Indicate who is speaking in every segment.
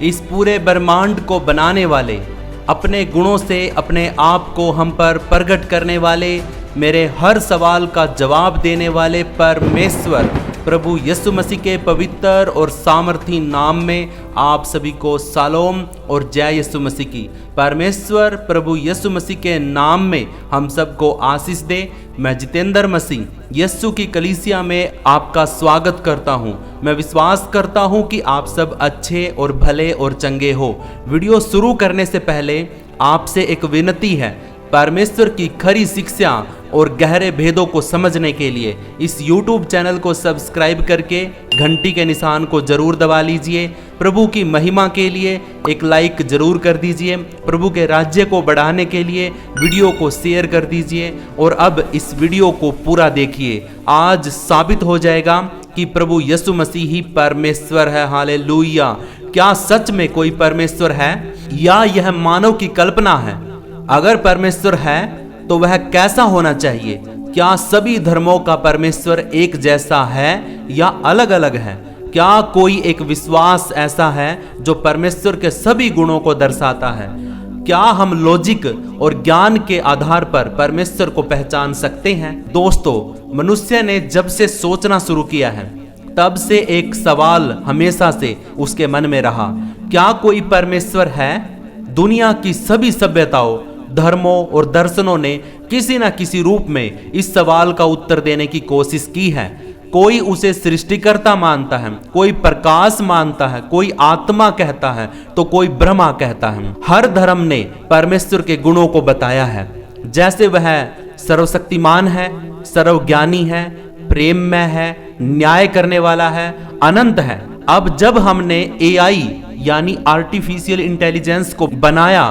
Speaker 1: इस पूरे ब्रह्मांड को बनाने वाले, अपने गुणों से अपने आप को हम पर प्रकट करने वाले, मेरे हर सवाल का जवाब देने वाले परमेश्वर प्रभु यीशु मसीह के पवित्र और सामर्थी नाम में आप सभी को शालोम और जय यीशु मसीह की। परमेश्वर प्रभु यीशु मसीह के नाम में हम सबको आशीष दे। मैं जितेंद्र मसीह यीशु की कलीसिया में आपका स्वागत करता हूं। मैं विश्वास करता हूं कि आप सब अच्छे और भले और चंगे हो। वीडियो शुरू करने से पहले आपसे एक विनती है, परमेश्वर की खरी शिक्षा और गहरे भेदों को समझने के लिए इस YouTube चैनल को सब्सक्राइब करके घंटी के निशान को जरूर दबा लीजिए। प्रभु की महिमा के लिए एक लाइक जरूर कर दीजिए। प्रभु के राज्य को बढ़ाने के लिए वीडियो को शेयर कर दीजिए। और अब इस वीडियो को पूरा देखिए। आज साबित हो जाएगा कि प्रभु यीशु मसीह ही परमेश्वर है। हालेलुया। क्या सच में कोई परमेश्वर है या यह मानव की कल्पना है? अगर परमेश्वर है तो वह कैसा होना चाहिए? क्या सभी धर्मों का परमेश्वर एक जैसा है या अलग अलग है? क्या कोई एक विश्वास ऐसा है जो परमेश्वर के सभी गुणों को दर्शाता है? क्या हम लॉजिक और ज्ञान के आधार पर परमेश्वर को पहचान सकते हैं? दोस्तों, मनुष्य ने जब से सोचना शुरू किया है तब से एक सवाल हमेशा से उसके मन में रहा, क्या कोई परमेश्वर है? दुनिया की सभी सभ्यताओं, धर्मों और दर्शनों ने किसी न किसी रूप में इस सवाल का उत्तर देने की कोशिश की है। कोई उसे सृष्टिकर्ता मानता है, कोई प्रकाश मानता है, कोई आत्मा कहता है तो कोई ब्रह्मा कहता है। हर धर्म ने परमेश्वर के गुणों को बताया है, जैसे वह सर्वशक्तिमान है, सर्वज्ञानी है, प्रेममय है, न्याय करने वाला है, अनंत है। अब जब हमने AI यानी आर्टिफिशियल इंटेलिजेंस को बनाया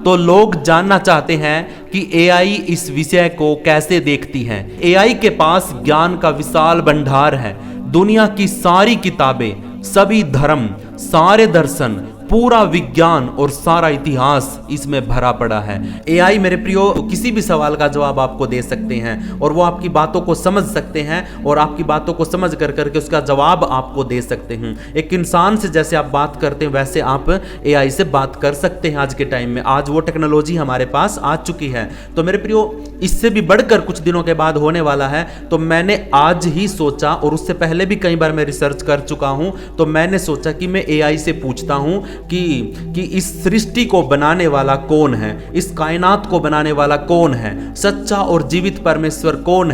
Speaker 1: तो लोग जानना चाहते हैं कि AI इस विषय को कैसे देखती है। AI के पास ज्ञान का विशाल भंडार है। दुनिया की सारी किताबें, सभी धर्म, सारे दर्शन, पूरा विज्ञान और सारा इतिहास इसमें भरा पड़ा है। AI मेरे प्रियो किसी भी सवाल का जवाब आपको दे सकते हैं और वो आपकी बातों को समझ सकते हैं और आपकी बातों को समझ कर करके उसका जवाब आपको दे सकते हैं। एक इंसान से जैसे आप बात करते हैं वैसे आप AI से बात कर सकते हैं। आज के टाइम में आज वो टेक्नोलॉजी हमारे पास आ चुकी है। तो मेरे प्रियो, इससे भी बढ़कर कुछ दिनों के बाद होने वाला है। तो मैंने आज ही सोचा, और उससे पहले भी कई बार मैं रिसर्च कर चुका हूं, तो मैंने सोचा कि मैं AI से पूछता हूं कि इस सृष्टि को बनाने वाला कौन है, इस कायनात को बनाने वाला कौन है, सच्चा और जीवित परमेश्वर कौन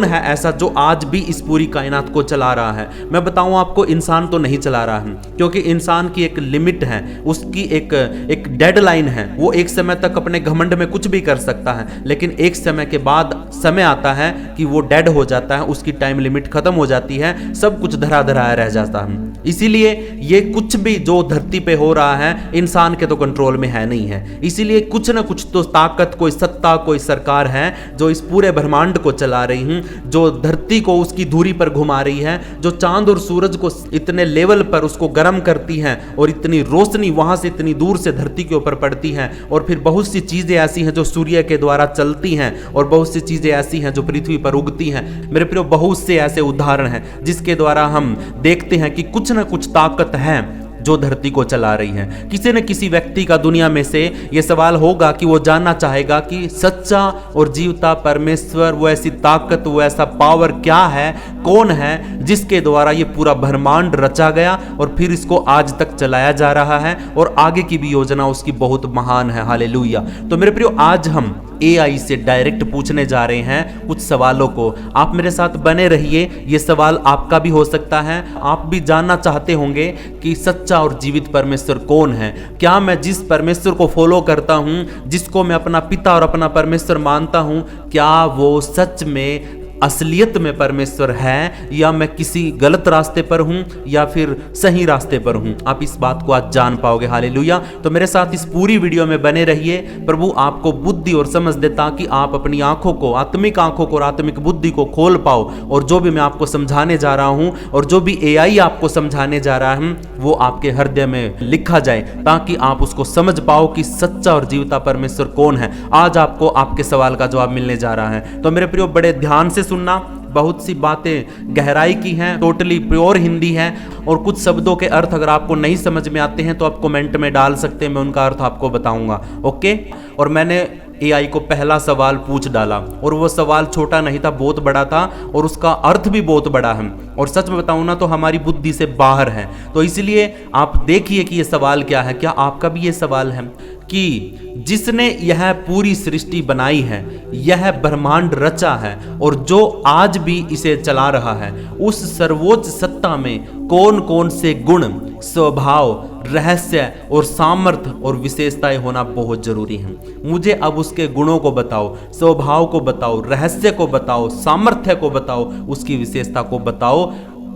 Speaker 1: है ऐसा जो आज भी इस पूरी कायनात को चला रहा है। मैं बताऊं आपको, इंसान तो नहीं चला रहा है, क्योंकि इंसान की एक लिमिट है, उसकी एक डेडलाइन है। वो एक समय तक अपने घमंड में कुछ भी कर सकता है, लेकिन एक समय के बाद समय आता है कि वो डेड हो जाता है, उसकी टाइम लिमिट खत्म हो जाती है, सब कुछ धरा धराया रह जाता है। इसीलिए ये कुछ भी जो धरती पे हो रहा है इंसान के तो कंट्रोल में है नहीं है। इसीलिए कुछ ना कुछ तो ताकत, कोई सत्ता, कोई सरकार है जो इस पूरे ब्रह्मांड को चला रही है, जो धरती को उसकी धुरी पर घुमा रही है, जो चांद और सूरज को इतने लेवल पर उसको गर्म करती है और इतनी रोशनी वहां से इतनी दूर से धरती के ऊपर पड़ती है। और फिर बहुत सी चीजें ऐसी हैं जो सूर्य के द्वारा चलती हैं और बहुत सी चीजें ऐसी हैं जो पृथ्वी पर उगती हैं। मेरे प्रिय, बहुत से ऐसे उदाहरण हैं जिसके द्वारा हम देखते हैं कि कुछ ना कुछ ताकत है जो धरती को चला रही है। किसी न किसी व्यक्ति का दुनिया में से यह सवाल होगा कि वो जानना चाहेगा कि सच्चा और जीवता परमेश्वर, वो ऐसी ताकत, वो ऐसा पावर क्या है, कौन है जिसके द्वारा ये पूरा ब्रह्मांड रचा गया और फिर इसको आज तक चलाया जा रहा है और आगे की भी योजना उसकी बहुत महान है। हालेलुया। तो मेरे प्रियो, आज हम AI से डायरेक्ट पूछने जा रहे हैं कुछ सवालों को। आप मेरे साथ बने रहिए। ये सवाल आपका भी हो सकता है। आप भी जानना चाहते होंगे कि सच्चा और जीवित परमेश्वर कौन है। क्या मैं जिस परमेश्वर को फॉलो करता हूं, जिसको मैं अपना पिता और अपना परमेश्वर मानता हूं, क्या वो सच में असलियत में परमेश्वर है या मैं किसी गलत रास्ते पर हूं या फिर सही रास्ते पर हूं? आप इस बात को आज जान पाओगे। हालेलुया। तो मेरे साथ इस पूरी वीडियो में बने रहिए। प्रभु आपको बुद्धि और समझ दे ताकि आप अपनी आंखों को, आत्मिक आंखों को और आत्मिक बुद्धि को खोल पाओ और जो भी मैं आपको समझाने जा रहा हूं और जो भी AI आपको समझाने जा रहा है वो आपके हृदय में लिखा जाए ताकि आप उसको समझ पाओ कि सच्चा और जीवता परमेश्वर कौन है। आज आपको आपके सवाल का जवाब मिलने जा रहा है। तो मेरे प्रियो, बड़े ध्यान से सुनना, बहुत सी बातें गहराई की हैं, टोटली प्योर हिंदी है, और कुछ शब्दों के अर्थ अगर आपको नहीं समझ में आते हैं तो आप कमेंट में डाल सकते हैं, मैं उनका अर्थ आपको बताऊंगा। ओके। और मैंने एआई को पहला सवाल पूछ डाला और वो सवाल छोटा नहीं था, बहुत बड़ा था और उसका अर्थ भी बहुत बड़ा है, और सच में बताऊं ना तो हमारी बुद्धि से बाहर है। तो इसलिए आप देखिए कि ये सवाल क्या है। क्या आपका भी ये सवाल है कि जिसने यह पूरी सृष्टि बनाई है, यह ब्रह्मांड रचा है और जो आज भी इसे चला रहा है, उस सर्वोच्च सत्ता में कौन कौन से गुण, स्वभाव, रहस्य और सामर्थ्य और विशेषताएं होना बहुत जरूरी है। मुझे अब उसके गुणों को बताओ, स्वभाव को बताओ, रहस्य को बताओ, सामर्थ्य को बताओ, उसकी विशेषता को बताओ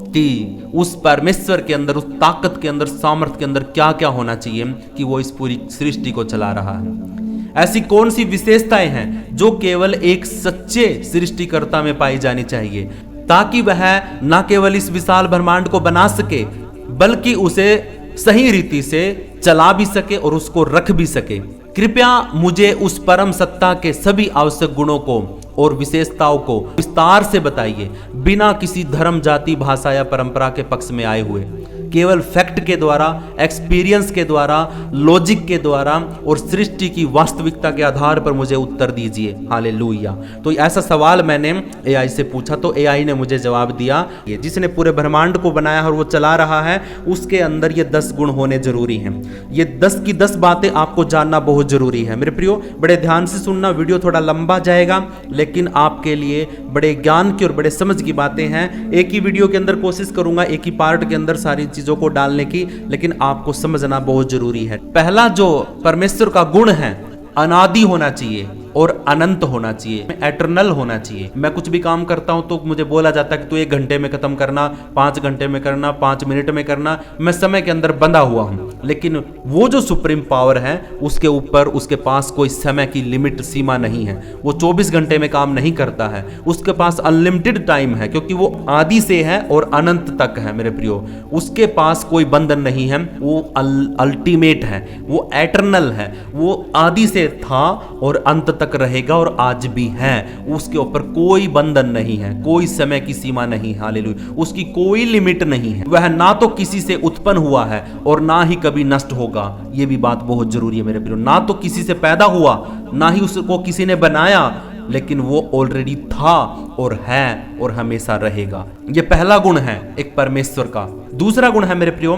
Speaker 1: कि उस परमेश्वर के अंदर, उस ताकत के अंदर, सामर्थ्य के अंदर क्या क्या होना चाहिए कि वो इस पूरी सृष्टि को चला रहा है। ऐसी कौन सी विशेषताएं हैं जो केवल एक सच्चे सृष्टिकर्ता में पाई जानी चाहिए, ताकि वह न केवल इस विशाल ब्रह्मांड को बना सके बल्कि उसे सही रीति से चला भी सके और उसको रख भी सके। कृपया मुझे उस परम सत्ता के सभी आवश्यक गुणों को और विशेषताओं को विस्तार से बताइए, बिना किसी धर्म, जाति, भाषा या परंपरा के पक्ष में आए हुए, केवल फैक्ट के द्वारा, एक्सपीरियंस के द्वारा, लॉजिक के द्वारा और सृष्टि की वास्तविकता के आधार पर मुझे उत्तर दीजिए। हालेलुया। तो ऐसा सवाल मैंने एआई से पूछा तो एआई ने मुझे जवाब दिया, ये जिसने पूरे ब्रह्मांड को बनाया और वो चला रहा है, उसके अंदर ये 10 गुण होने जरूरी हैं। ये 10 की 10 बातें आपको जानना बहुत जरूरी है। मेरे प्रियो, बड़े ध्यान से सुनना, वीडियो थोड़ा लंबा जाएगा लेकिन आपके लिए बड़े ज्ञान की और बड़े समझ की बातें हैं। एक ही वीडियो के अंदर कोशिश करूंगा, एक ही पार्ट के अंदर सारी चीजों को डालने की, लेकिन आपको समझना बहुत जरूरी है। पहला जो परमेश्वर का गुण है, अनादि होना चाहिए और अनंत होना चाहिए, एटर्नल होना चाहिए। मैं कुछ भी काम करता हूं तो मुझे बोला जाता है कि तू 1 घंटे में खत्म करना, 5 घंटे में करना, 5 मिनट में करना। मैं समय के अंदर बंधा हुआ हूं, लेकिन वो जो सुप्रीम पावर है उसके ऊपर उसके पास कोई समय की लिमिट, सीमा नहीं है। वो 24 घंटे में काम नहीं करता है, उसके पास अनलिमिटेड टाइम है, क्योंकि वो आदि से है और अनंत तक है। मेरे प्रियो, उसके पास कोई बंधन नहीं है, वो अल्टीमेट है, वो एटर्नल है, वो आदि से था और अंत तक रहेगा और आज भी है। उसके ऊपर कोई बंधन नहीं है, कोई समय की सीमा नहीं। हालेलुया। उसकी कोई लिमिट नहीं है। वह ना तो किसी से उत्पन्न हुआ है और ना ही कभी नष्ट होगा। यह भी बात बहुत जरूरी है मेरे प्रियो। ना तो किसी से पैदा हुआ, ना ही उसको किसी ने बनाया, लेकिन वो ऑलरेडी था और है और हमेशा रहेगा। यह पहला गुण है एक परमेश्वर का। दूसरा गुण है मेरे प्रियो,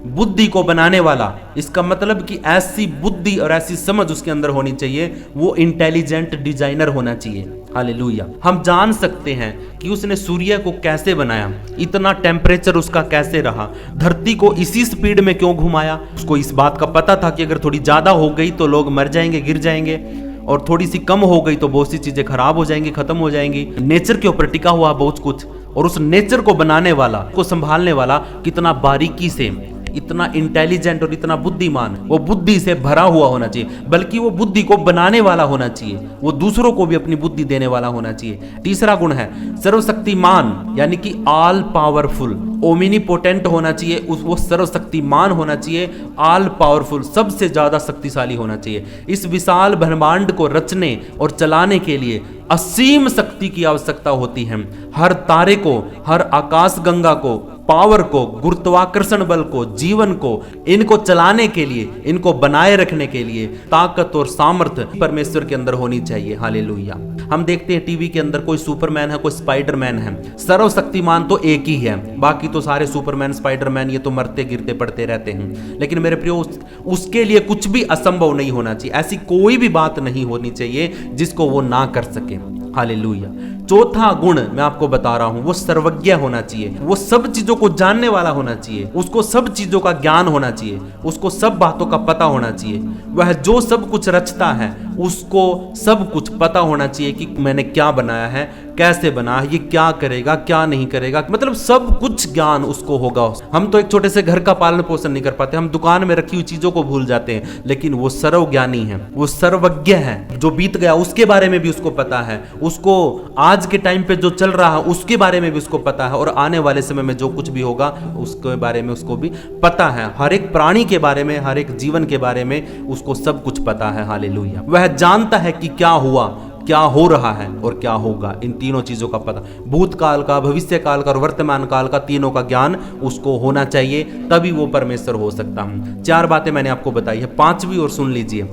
Speaker 1: बुद्धि को बनाने वाला। इसका मतलब कि ऐसी बुद्धि और ऐसी समझ उसके अंदर होनी चाहिए, वो इंटेलिजेंट डिजाइनर होना चाहिए। हालेलुया। हम जान सकते हैं कि उसने सूर्य को कैसे बनाया, इतना टेम्परेचर उसका कैसे रहा, धरती को इसी स्पीड में क्यों घुमाया। उसको इस बात का पता था कि अगर थोड़ी ज्यादा हो गई तो लोग मर जाएंगे, गिर जाएंगे, और थोड़ी सी कम हो गई तो बहुत सी चीजें खराब हो जाएंगी, खत्म हो जाएंगी। नेचर के ऊपर टिका हुआ बहुत कुछ, और उस नेचर को बनाने वाला, को संभालने वाला कितना बारीकी से, इतना इंटेलिजेंट और इतना बुद्धिमान, वो बुद्धि से भरा हुआ होना चाहिए, बल्कि वो बुद्धि को बनाने वाला होना चाहिए, वो दूसरों को भी अपनी बुद्धि देने वाला होना चाहिए। तीसरा गुण है सर्वशक्तिमान, यानी कि ऑल पावरफुल, ओमिनिपोटेंट होना चाहिए। वो सर्वशक्तिमान होना चाहिए, ऑल पावरफुल, सबसे ज्यादा शक्तिशाली होना चाहिए। इस विशाल ब्रह्मांड को रचने और चलाने के लिए असीम शक्ति की आवश्यकता होती है। हर तारे को, हर आकाश गंगा को, पावर को, गुरुत्वाकर्षण बल को, जीवन को, इनको चलाने के लिए, इनको बनाए रखने के लिए ताकत और सामर्थ्य परमेश्वर के अंदर होनी चाहिए। हालेलुया। हम देखते हैं टीवी के अंदर कोई सुपरमैन है, कोई स्पाइडरमैन है। सर्वशक्तिमान तो एक ही है, बाकी तो सारे सुपरमैन, स्पाइडरमैन ये तो मरते गिरते पड़ते रहते हैं। लेकिन मेरे प्रियो, उसके लिए कुछ भी असंभव नहीं होना चाहिए। ऐसी कोई भी बात नहीं होनी चाहिए जिसको वो ना कर सके। हालेलुया। चौथा गुण मैं आपको बता रहा हूं, वो सर्वज्ञ होना चाहिए। वो सब चीजों को जानने वाला होना चाहिए, उसको सब चीजों का ज्ञान होना चाहिए, उसको सब बातों का पता होना चाहिए। वह जो सब कुछ रचता है उसको सब कुछ पता होना चाहिए कि मैंने क्या बनाया है, कैसे बना है, ये क्या करेगा, क्या नहीं करेगा, मतलब सब कुछ ज्ञान उसको होगा। हम तो एक छोटे से घर का पालन पोषण नहीं कर पाते, हम दुकान में रखी हुई चीजों को भूल जाते हैं, लेकिन वो सर्वज्ञानी है, वो सर्वज्ञ है। जो बीत गया उसके बारे में भी उसको पता है, उसको आज के टाइम पे जो चल रहा है उसके बारे में भी उसको पता है, और आने वाले समय में जो कुछ भी होगा उसके बारे में उसको भी पता है। हर एक प्राणी के बारे में, हर एक जीवन के बारे में उसको सब कुछ पता है। हालेलुया। वह जानता है कि क्या हुआ, क्या हो रहा है और क्या होगा, इन तीनों चीजों का पता, भूतकाल का, भविष्य काल का और वर्तमान काल का, तीनों का ज्ञान उसको होना चाहिए, तभी वो परमेश्वर हो सकता है। 4 बातें मैंने आपको बताई है, 5वीं और सुन लीजिए।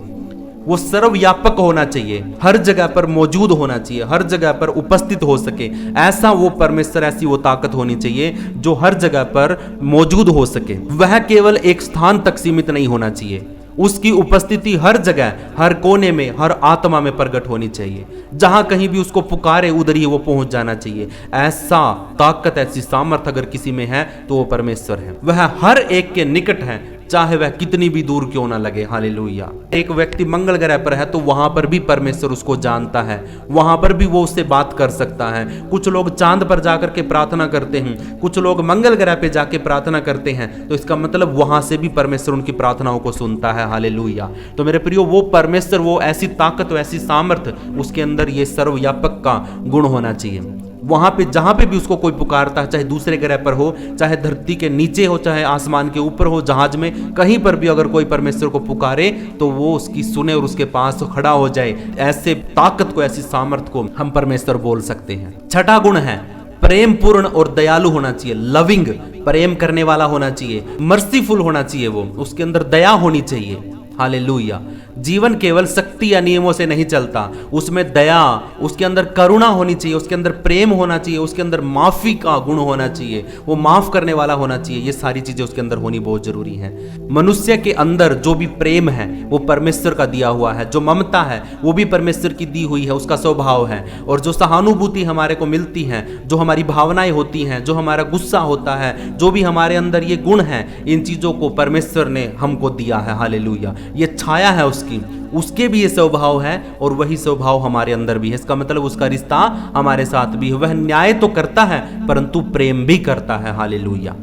Speaker 1: वो सर्वव्यापक होना चाहिए, हर जगह पर मौजूद होना चाहिए, हर जगह पर उपस्थित हो सके, ऐसा वो परमेश्वर, ऐसी वो ताकत होनी चाहिए जो हर जगह पर मौजूद हो सके। वह केवल एक स्थान तक सीमित नहीं होना चाहिए, उसकी उपस्थिति हर जगह, हर कोने में, हर आत्मा में प्रकट होनी चाहिए। जहां कहीं भी उसको पुकारे उधर ही वो पहुंच जाना चाहिए। ऐसा ताकत, ऐसी सामर्थ अगर किसी में है तो वो परमेश्वर है। वह हर एक के निकट है, चाहे वह कितनी भी दूर क्यों ना लगे। हालेलुया। एक व्यक्ति मंगल ग्रह पर है तो वहां पर भी परमेश्वर उसको जानता है, वहां पर भी वो उससे बात कर सकता है। कुछ लोग चांद पर जाकर के प्रार्थना करते हैं, कुछ लोग मंगल ग्रह पे जाके प्रार्थना करते हैं, तो इसका मतलब वहां से भी परमेश्वर उनकी प्रार्थनाओं को सुनता है। हालेलुया। तो मेरे प्रियो, वो परमेश्वर, वो ऐसी ताकत, वो ऐसी सामर्थ, उसके अंदर ये सर्वव्यापक का गुण होना चाहिए। वहां पे जहां पे भी उसको कोई पुकारता है, चाहे दूसरे ग्रह पर हो, चाहे धरती के नीचे हो, चाहे आसमान के ऊपर हो, जहाज में, कहीं पर भी अगर कोई परमेश्वर को पुकारे तो वो उसकी सुने और उसके पास खड़ा हो जाए। ऐसे ताकत को, ऐसी सामर्थ को हम परमेश्वर बोल सकते हैं। 6ठा गुण है प्रेम पूर्ण और दयालु होना चाहिए। लविंग, प्रेम करने वाला होना चाहिए, मर्सीफुल होना चाहिए, वो उसके अंदर दया होनी चाहिए। हालेलुया। जीवन केवल शक्ति या नियमों से नहीं चलता, उसमें दया, उसके अंदर करुणा होनी चाहिए, उसके अंदर प्रेम होना चाहिए, उसके अंदर माफी का गुण होना चाहिए, वो माफ करने वाला होना चाहिए। ये सारी चीजें उसके अंदर होनी बहुत जरूरी है। मनुष्य के अंदर जो भी प्रेम है वो परमेश्वर का दिया हुआ है, जो ममता है वो भी परमेश्वर की दी हुई है, उसका स्वभाव है। और जो सहानुभूति हमारे को मिलती है, जो हमारी भावनाएं होती हैं, जो हमारा गुस्सा होता है, जो भी हमारे अंदर ये गुण है, इन चीजों को परमेश्वर ने हमको दिया है। हालेलुया। ये छाया है उसके भी ये स्वभाव है और वही स्वभाव हमारे अंदर भी है। इसका मतलब उसका रिश्ता हमारे साथ भी है। वह न्याय तो करता है परंतु प्रेम भी करता है। हालेलुया।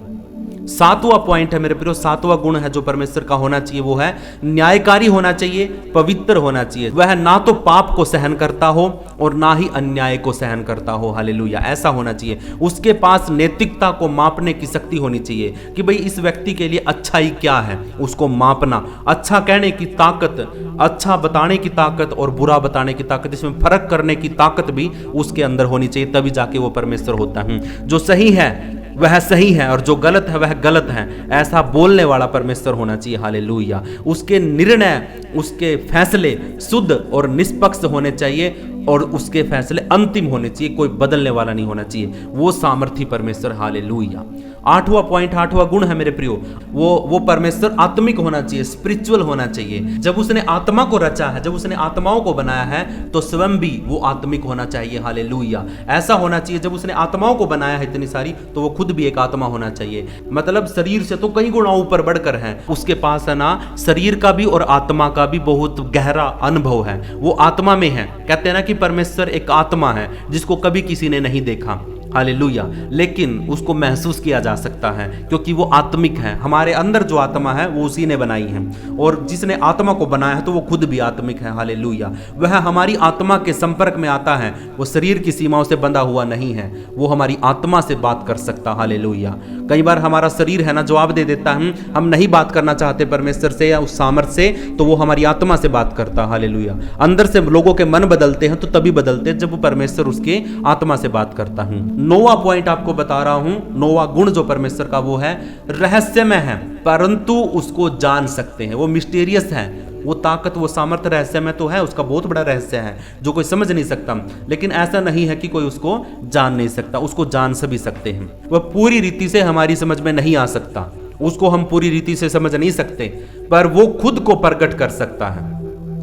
Speaker 1: 7वां पॉइंट है मेरे प्रियो, 7वां गुण है जो परमेश्वर का होना चाहिए, वो है न्यायकारी होना चाहिए, पवित्र होना चाहिए। वह ना तो पाप को सहन करता हो और ना ही अन्याय को सहन करता हो। हालेलुया। ऐसा होना चाहिए। उसके पास नैतिकता को मापने की शक्ति होनी चाहिए कि भाई इस व्यक्ति के लिए अच्छाई क्या है, उसको मापना, अच्छा कहने की ताकत, अच्छा बताने की ताकत और बुरा बताने की ताकत, इसमें फर्क करने की ताकत भी उसके अंदर होनी चाहिए, तभी जाके वो परमेश्वर होता है। जो सही है वह सही है और जो गलत है वह गलत है, ऐसा बोलने वाला परमेश्वर होना चाहिए। हालेलुया। उसके निर्णय, उसके फैसले शुद्ध और निष्पक्ष होने चाहिए और उसके फैसले अंतिम होने चाहिए, कोई बदलने वाला नहीं होना चाहिए। वो सामर्थी परमेश्वर। हालेलुया। 8वां पॉइंट, 8वां गुण है मेरे प्रियो, वो परमेश्वर आत्मिक होना चाहिए, स्पिरिचुअल होना चाहिए। जब उसने आत्मा को रचा है, जब उसने आत्माओं को बनाया है तो स्वयं भी वो आत्मिक होना चाहिए। हालेलुया। ऐसा होना चाहिए, जब उसने आत्माओं को बनाया है इतनी सारी, तो वो खुद भी एक आत्मा होना चाहिए। मतलब शरीर से तो कई गुना ऊपर बढ़कर है, उसके पास है ना शरीर का भी और आत्मा का भी बहुत गहरा अनुभव है। वो आत्मा में है। कहते हैं ना कि परमेश्वर एक आत्मा है जिसको कभी किसी ने नहीं देखा। हालेलुया। लेकिन उसको महसूस किया जा सकता है क्योंकि वो आत्मिक है। हमारे अंदर जो आत्मा है वो उसी ने बनाई है और जिसने आत्मा को बनाया है तो वो खुद भी आत्मिक है। हालेलुया। वह हमारी आत्मा के संपर्क में आता है, वो शरीर की सीमाओं से बंधा हुआ नहीं है, वो हमारी आत्मा से बात कर सकता। हालेलुया। कई बार हमारा शरीर है ना जवाब दे देता है, हम नहीं बात करना चाहते परमेश्वर से या उस सामर्थ्य से, तो वो हमारी आत्मा से बात करता। हालेलुया। अंदर से लोगों के मन बदलते हैं तो तभी बदलते हैं जब वो परमेश्वर उसके आत्मा से बात करता है। 9वां पॉइंट आपको बता रहा हूं, 9वां गुण जो परमेश्वर का वो है रहस्यमय है परंतु उसको जान सकते हैं। वो मिस्टीरियस है, वो ताकत, वो सामर्थ्य रहस्यमय तो है, उसका बहुत बड़ा रहस्य है जो कोई समझ नहीं सकता, लेकिन ऐसा नहीं है कि कोई उसको जान नहीं सकता, उसको जान सभी सकते हैं। वह पूरी रीति से हमारी समझ में नहीं आ सकता, उसको हम पूरी रीति से समझ नहीं सकते, पर वो खुद को प्रकट कर सकता है।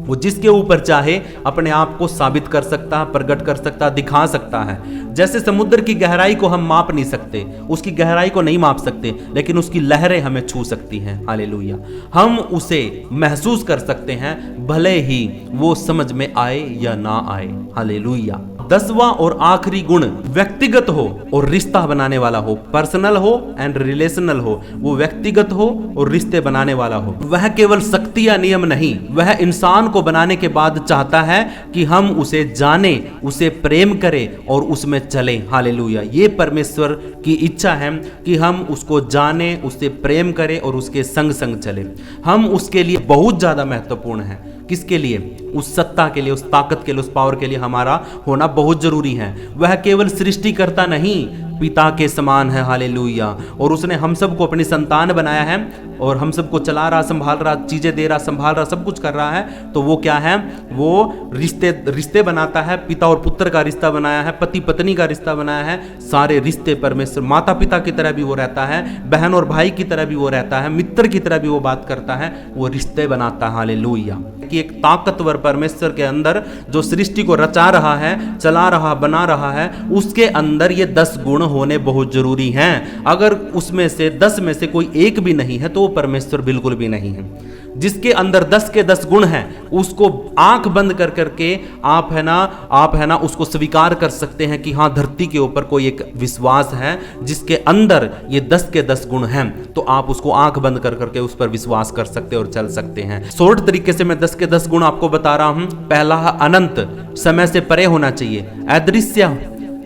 Speaker 1: वो जिसके ऊपर चाहे अपने आप को साबित कर सकता है, प्रकट कर सकता है, दिखा सकता है। जैसे समुद्र की गहराई को हम माप नहीं सकते, उसकी गहराई को नहीं माप सकते, लेकिन उसकी लहरें हमें छू सकती हैं। हालेलुया। हम उसे महसूस कर सकते हैं भले ही वो समझ में आए या ना आए। हालेलुया। 10वां और आखिरी गुण व्यक्तिगत हो और रिश्ता बनाने वाला हो, पर्सनल हो एंड रिलेशनल हो। वो व्यक्तिगत हो और रिश्ते बनाने वाला हो। वह केवल शक्ति या नियम नहीं, वह इंसान को बनाने के बाद चाहता है कि हम उसे जाने, उसे प्रेम करें और उसमें चलें। हालेलुया। ये परमेश्वर की इच्छा है कि हम उसको जाने, उससे प्रेम करें और उसके संग संग चलें। हम उसके लिए बहुत ज्यादा महत्वपूर्ण हैं किसके लिए? उस सत्ता के लिए, उस ताकत के लिए, उस पावर के लिए हमारा होना बहुत जरूरी है। वह केवल सृष्टिकर्ता नहीं, पिता के समान है, हालेलुया। और उसने हम सबको अपनी संतान बनाया है और हम सबको चला रहा, संभाल रहा, चीजें दे रहा, संभाल रहा, सब कुछ कर रहा है। तो वो क्या है? वो रिश्ते बनाता है। पिता और पुत्र का रिश्ता बनाया है, पति पत्नी का रिश्ता बनाया है, सारे रिश्ते परमेश्वर, माता पिता की तरह भी वो रहता है, बहन और भाई की तरह भी वो रहता है, मित्र की तरह भी वो बात करता है, वो रिश्ते बनाता है, हालेलुया। कि एक ताकतवर परमेश्वर के अंदर जो सृष्टि को रचा रहा है, चला रहा, बना रहा है, उसके अंदर ये 10 गुण होने बहुत जरूरी हैं। अगर उसमें से 10 में से कोई एक भी नहीं है तो वो परमेश्वर बिल्कुल भी नहीं है। जिसके अंदर 10 के 10 गुण हैं, उसको आंख बंद कर करके आप है ना उसको स्वीकार कर सकते हैं कि हाँ, धरती के ऊपर कोई एक विश्वास है जिसके अंदर ये 10 के 10 गुण हैं। तो आप उसको आंख बंद कर करके उस पर विश्वास कर सकते और चल सकते हैं। शॉर्ट तरीके से मैं 10 के 10 गुण आपको बता रहा हूं। पहला है अनंत, समय से परे होना चाहिए, अदृश्य,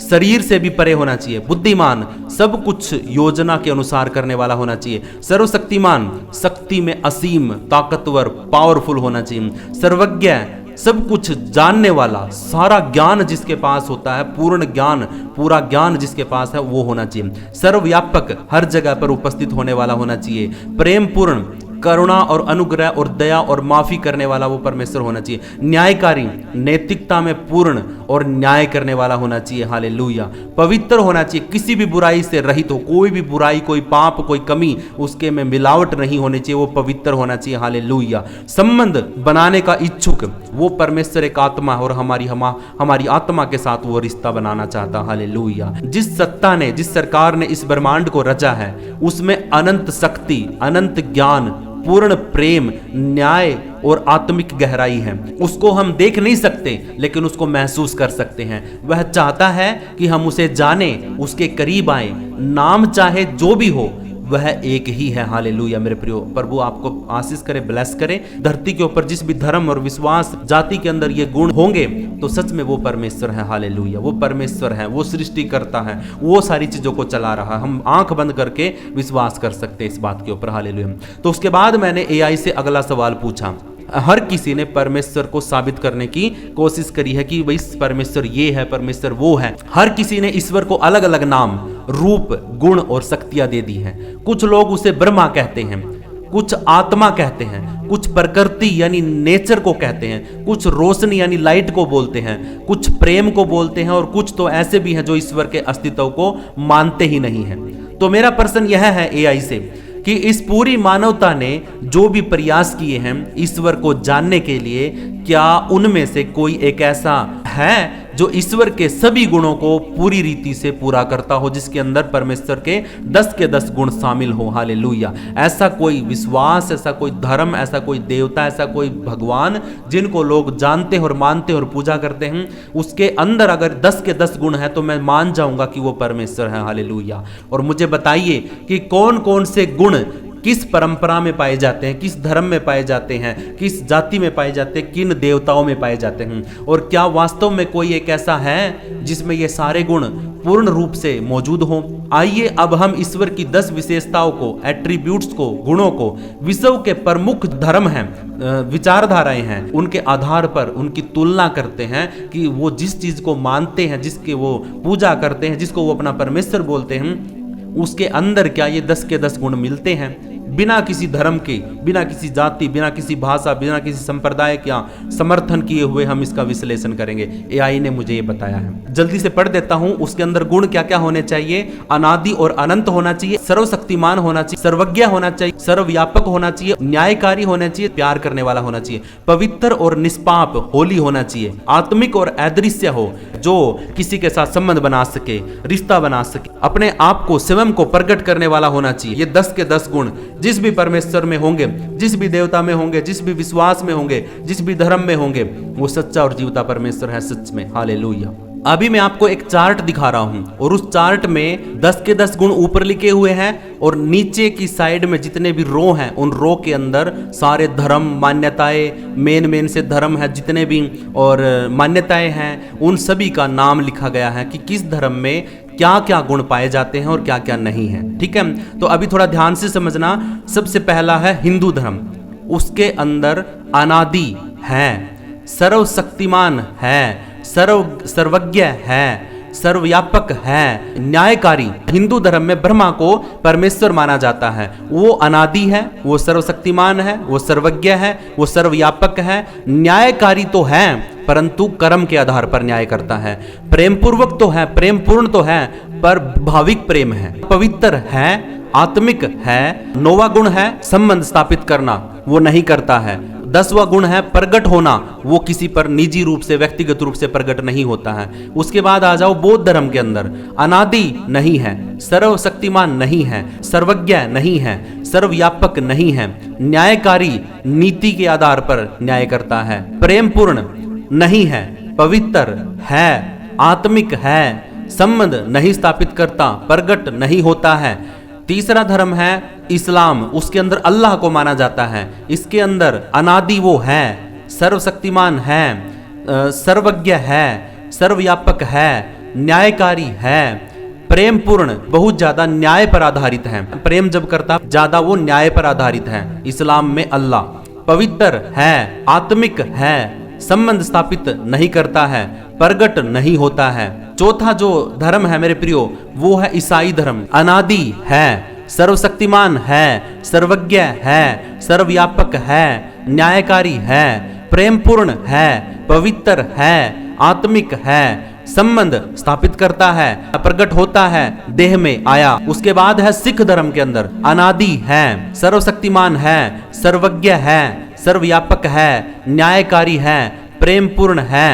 Speaker 1: शरीर से भी परे होना चाहिए, बुद्धिमान, सब कुछ योजना के अनुसार करने वाला होना चाहिए, सर्वशक्तिमान, शक्ति में असीम, ताकतवर, पावरफुल होना चाहिए, सर्वज्ञ, सब कुछ जानने वाला, सारा ज्ञान जिसके पास होता है, पूर्ण ज्ञान, पूरा ज्ञान जिसके पास है वो होना चाहिए, सर्वव्यापक, हर जगह पर उपस्थित होने वाला होना चाहिए, प्रेम पूर्ण, करुणा और अनुग्रह और दया और माफी करने वाला वो परमेश्वर होना चाहिए, न्यायकारी, नैतिकता में पूर्ण और न्याय करने वाला होना चाहिए, हालेलुया। पवित्र होना चाहिए, किसी भी बुराई से रहित हो, कोई भी बुराई, कोई पाप, कोई कमी उसके में मिलावट नहीं होनी चाहिए, वो पवित्र होना चाहिए, हालेलुया। संबंध बनाने का इच्छुक, वो परमेश्वर एक आत्मा और हमारी आत्मा के साथ वो रिश्ता बनाना चाहता, हालेलुया। जिस सत्ता ने, जिस सरकार ने इस ब्रह्मांड को रचा है, उसमें अनंत शक्ति, अनंत ज्ञान, पूर्ण प्रेम, न्याय और आत्मिक गहराई है। उसको हम देख नहीं सकते लेकिन उसको महसूस कर सकते हैं। वह चाहता है कि हम उसे जानें, उसके करीब आए, नाम चाहे जो भी हो वह एक ही है, हालेलुया। मेरे प्रियो, प्रभु आपको आशीष करे, ब्लेस करे। धरती के ऊपर जिस भी धर्म और विश्वास जाति के अंदर ये गुण होंगे तो सच में वो परमेश्वर है, हालेलुया। वो परमेश्वर है, वो सृष्टि करता है, वो सारी चीजों को चला रहा है। हम आंख बंद करके विश्वास कर सकते हैं इस बात के ऊपर, हालेलुया। तो उसके बाद मैंने एआई से अगला सवाल पूछा। हर किसी ने परमेश्वर को साबित करने की कोशिश करी है कि भाई परमेश्वर ये है, परमेश्वर वो है। हर किसी ने ईश्वर को अलग अलग नाम, रूप, गुण और शक्तियां दे दी हैं। कुछ लोग उसे ब्रह्मा कहते हैं, कुछ आत्मा कहते हैं, कुछ प्रकृति यानी नेचर को कहते हैं, कुछ रोशनी यानी लाइट को बोलते हैं, कुछ प्रेम को बोलते हैं और कुछ तो ऐसे भी हैं जो ईश्वर के अस्तित्व को मानते ही नहीं हैं। तो मेरा प्रश्न यह है एआई से कि इस पूरी मानवता ने जो भी प्रयास किए हैं ईश्वर को जानने के लिए, क्या उनमें से कोई एक ऐसा है जो ईश्वर के सभी गुणों को पूरी रीति से पूरा करता हो, जिसके अंदर परमेश्वर के 10 के 10 गुण शामिल हो, हालेलुया। ऐसा कोई विश्वास, ऐसा कोई धर्म, ऐसा कोई देवता, ऐसा कोई भगवान जिनको लोग जानते और मानते और पूजा करते हैं, उसके अंदर अगर 10 के 10 गुण है तो मैं मान जाऊंगा कि वो परमेश्वर है, हालेलुया। और मुझे बताइए कि कौन कौन से गुण किस परंपरा में पाए जाते हैं, किस धर्म में पाए जाते हैं, किस जाति में पाए जाते हैं, किन देवताओं में पाए जाते हैं, और क्या वास्तव में कोई एक ऐसा है जिसमें ये सारे गुण पूर्ण रूप से मौजूद हों। आइए अब हम ईश्वर की 10 विशेषताओं को, एट्रीब्यूट्स को, गुणों को, विश्व के प्रमुख धर्म हैं, विचारधाराएं हैं, उनके आधार पर उनकी तुलना करते हैं कि वो जिस चीज को मानते हैं, जिसके वो पूजा करते हैं, जिसको वो अपना परमेश्वर बोलते हैं, उसके अंदर क्या ये 10 के 10 गुण मिलते हैं। बिना किसी धर्म के, बिना किसी जाति, बिना किसी भाषा, बिना किसी संप्रदाय का समर्थन किए हुए हम इसका विश्लेषण करेंगे। एआई ने मुझे ये बताया है, जल्दी से पढ़ देता हूं। उसके अंदर गुण क्या क्या होने चाहिए? अनादि और अनंत होना चाहिए, सर्वशक्तिमान होना चाहिए, सर्वज्ञ होना चाहिए, सर्वव्यापक होना चाहिए, न्यायकारी होना चाहिए, प्यार करने वाला होना चाहिए, पवित्र और निष्पाप, होली होना चाहिए, आत्मिक और अदृश्य हो, जो किसी के साथ संबंध बना सके, रिश्ता बना सके, अपने आप को, स्वयं को प्रकट करने वाला होना चाहिए। ये 10 के 10 गुण जिस भी परमेश्वर में होंगे, जिस भी देवता में होंगे, जिस भी विश्वास में होंगे, जिस भी धर्म में होंगे, वो सच्चा और जीवता परमेश्वर है सच में, हालेलुया। अभी मैं आपको एक चार्ट दिखा रहा हूं और उस चार्ट में 10 के 10 गुण ऊपर लिखे हुए हैं और नीचे की साइड में जितने भी रो हैं उन रो के अंदर सारे धर्म, मान्यताएं, मेन से धर्म है जितने भी और मान्यताएं हैं, उन सभी का नाम लिखा गया है कि किस धर्म में क्या क्या गुण पाए जाते हैं और क्या क्या नहीं है। ठीक है, तो अभी थोड़ा ध्यान से समझना। सबसे पहला है हिंदू धर्म, उसके अंदर अनादि है, सर्वशक्तिमान है, सर्वज्ञ है, सर्वव्यापक है, न्यायकारी। हिंदू धर्म में ब्रह्मा को परमेश्वर माना जाता है। वो अनादि है, वो सर्वशक्तिमान है, वो सर्वज्ञ है, वो सर्वव्यापक है, न्यायकारी तो है परंतु कर्म के आधार पर न्याय करता है। प्रेम पूर्वक तो है, प्रेम पूर्ण तो है, पर भाविक प्रेम है, पवित्र है, आत्मिक है। 9वां गुण है संबंध स्थापित करना, वो नहीं करता है। 10वां गुण है प्रगट होना, वो किसी पर निजी रूप से व्यक्तिगत रूप से प्रगट नहीं होता है। उसके बाद आ जाओ बौद्ध धर्म के अंदर, अनादि नहीं है, सर्वशक्तिमान नहीं है, सर्वज्ञ नहीं है, सर्वव्यापक नहीं है, न्यायकारी, नीति के आधार पर न्याय करता है, प्रेम पूर्ण नहीं है, पवित्र है, आत्मिक है, संबंध नहीं स्थापित करता, प्रगट नहीं होता है। तीसरा धर्म है इस्लाम, उसके अंदर अल्लाह को माना जाता है। इसके अंदर अनादि वो है, सर्वशक्तिमान है, सर्वज्ञ है, सर्वव्यापक है, न्यायकारी है, प्रेम पूर्ण, बहुत ज्यादा न्याय पर आधारित है। प्रेम जब करता ज्यादा वो न्याय पर आधारित है। इस्लाम में अल्लाह पवित्र है, आत्मिक है, संबंध स्थापित नहीं करता है, प्रगट नहीं होता है। चौथा जो धर्म है मेरे प्रियो, वो है ईसाई धर्म। अनादि है, सर्वशक्तिमान है, सर्वज्ञ है, सर्वव्यापक है, न्यायकारी है, प्रेम पूर्ण है, पवित्र है, आत्मिक है, संबंध स्थापित करता है, प्रकट होता है, देह में आया। उसके बाद है सिख धर्म के अंदर अनादि है, सर्वशक्तिमान है, सर्वज्ञ है, सर्वव्यापक है, न्यायकारी है, प्रेम पूर्ण है,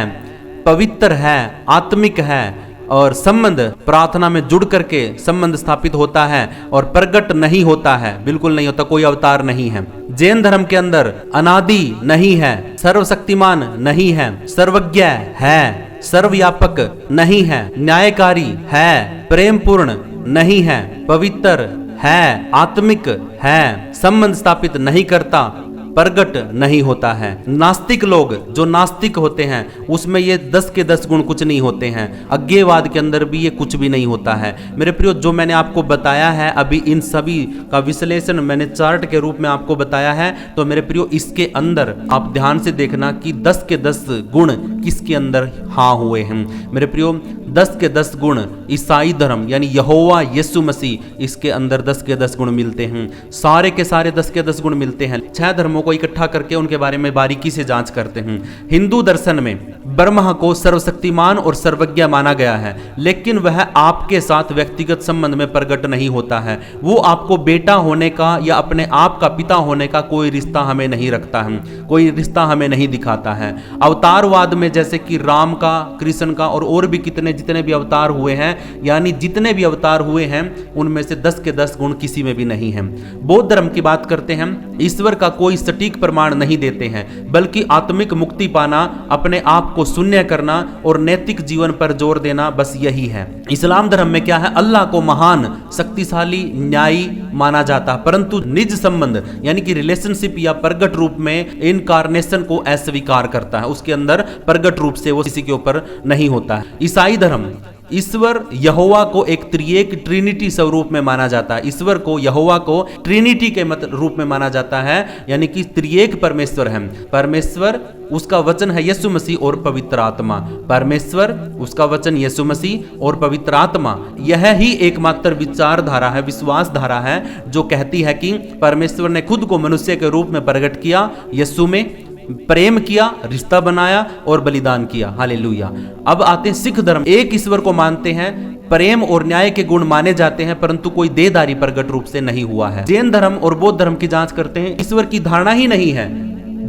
Speaker 1: पवित्र है, आत्मिक है और संबंध प्रार्थना में जुड़ करके संबंध स्थापित होता है और प्रगट नहीं होता है, बिल्कुल नहीं होता, कोई अवतार नहीं है। जैन धर्म के अंदर अनादि नहीं है, सर्वशक्तिमान नहीं है, सर्वज्ञ है, सर्वव्यापक नहीं है, न्यायकारी है, प्रेम पूर्ण नहीं है, पवित्र है, आत्मिक है, संबंध स्थापित नहीं करता, प्रगट नहीं होता है। नास्तिक लोग जो नास्तिक होते हैं उसमें ये 10 के 10 गुण कुछ नहीं होते हैं। अज्ञेयवाद के अंदर भी ये कुछ भी नहीं होता है। मेरे प्रियो, जो मैंने आपको बताया है अभी, इन सभी का विश्लेषण मैंने चार्ट के रूप में आपको बताया है। तो मेरे प्रियो, इसके अंदर आप ध्यान से देखना कि 10 के 10 गुण किसके अंदर हाँ हुए हैं। मेरे प्रियो, 10 के 10 गुण ईसाई धर्म यानी यहोवा यीशु मसीह, इसके अंदर 10 के 10 गुण मिलते हैं। सारे के सारे 10 के 10 गुण मिलते हैं। 6 धर्मों को इकट्ठा करके उनके बारे में बारीकी से जांच करते हैं। हिंदू दर्शन में ब्रह्मा को सर्वशक्तिमान और सर्वज्ञ माना गया है, लेकिन वह आपके साथ व्यक्तिगत संबंध में प्रकट नहीं होता है। वो आपको बेटा होने का या अपने आप का पिता होने का कोई रिश्ता हमें नहीं रखता है, कोई रिश्ता हमें नहीं दिखाता है। अवतारवाद में जैसे कि राम का, कृष्ण का और भी कितने जितने भी अवतार हुए हैं, यानी जितने भी अवतार हुए हैं उनमें से 10 के 10 गुण किसी में भी नहीं है। बौद्ध धर्म की बात करते हैं, ईश्वर का कोई सटीक प्रमाण नहीं देते हैं, बल्कि आत्मिक मुक्ति पाना, अपने आप को शून्य करना और नैतिक जीवन पर जोर देना, बस यही है। इस्लाम धर्म में क्या है, अल्लाह को महान, शक्तिशाली, न्यायी माना जाता है, परंतु निज संबंध यानी कि रिलेशनशिप या प्रगट रूप में इनकारनेशन को अस्वीकार करता है। उसके अंदर प्रगट रूप से वो किसी के ऊपर नहीं होता है। ईसाई धर्म ईश्वर यहोवा को एक त्रिएक ट्रिनिटी स्वरूप में माना जाता है। ईश्वर को, यहोवा को ट्रिनिटी के रूप में माना जाता है, यानी कि त्रिएक परमेश्वर है। परमेश्वर, उसका वचन है यीशु मसीह और पवित्र आत्मा। परमेश्वर, उसका वचन यीशु मसीह और पवित्र आत्मा, यह ही एकमात्र विचारधारा है, विश्वास धारा है, जो कहती है कि परमेश्वर ने खुद को मनुष्य के रूप में प्रकट किया, यीशु में प्रेम किया, रिश्ता बनाया और बलिदान किया। हालेलुया। अब आते हैं सिख धर्म। एक ईश्वर को मानते हैं, प्रेम और न्याय के गुण माने जाते हैं, परंतु कोई देहधारी प्रकट रूप से नहीं हुआ है। जैन धर्म और बौद्ध धर्म की जांच करते हैं, ईश्वर की धारणा ही नहीं है।